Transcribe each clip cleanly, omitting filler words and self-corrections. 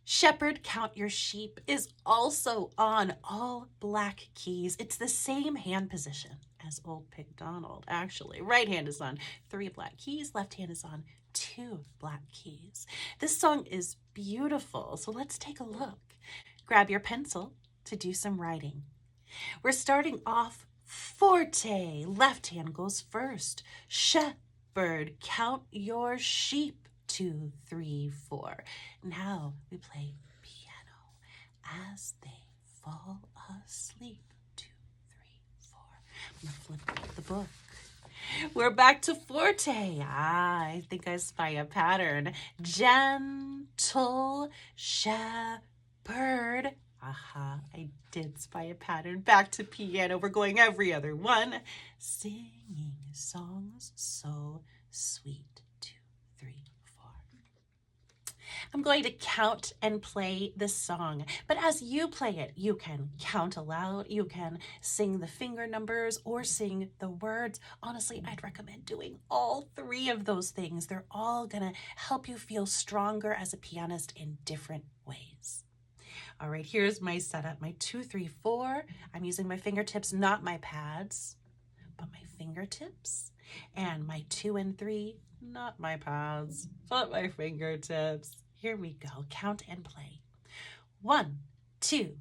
Shepherd, count your sheep is also on all black keys. It's the same hand position as Old Pig Donald, actually. Right hand is on 3 black keys, left hand is on 2 black keys. This song is beautiful, so let's take a look. Grab your pencil to do some writing. We're starting off forte. Left hand goes first. Shepherd, count your sheep. 2, 3, 4. Now we play piano as they fall asleep. 2, 3, 4. I'm gonna flip the book. We're back to forte. I think I spy a pattern. Gentle shepherd. Aha, I did spy a pattern. Back to piano. We're going every other one. Singing songs so sweet. 2, 3, 4. I'm going to count and play this song, but as you play it, you can count aloud, you can sing the finger numbers or sing the words. Honestly, I'd recommend doing all 3 of those things. They're all gonna help you feel stronger as a pianist in different ways. All right, here's my setup, my 2, 3, 4. I'm using my fingertips, not my pads, but my fingertips. And my 2 and 3, not my pads, but my fingertips. Here we go, count and play. 1, 2,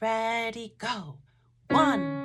ready, go. 1,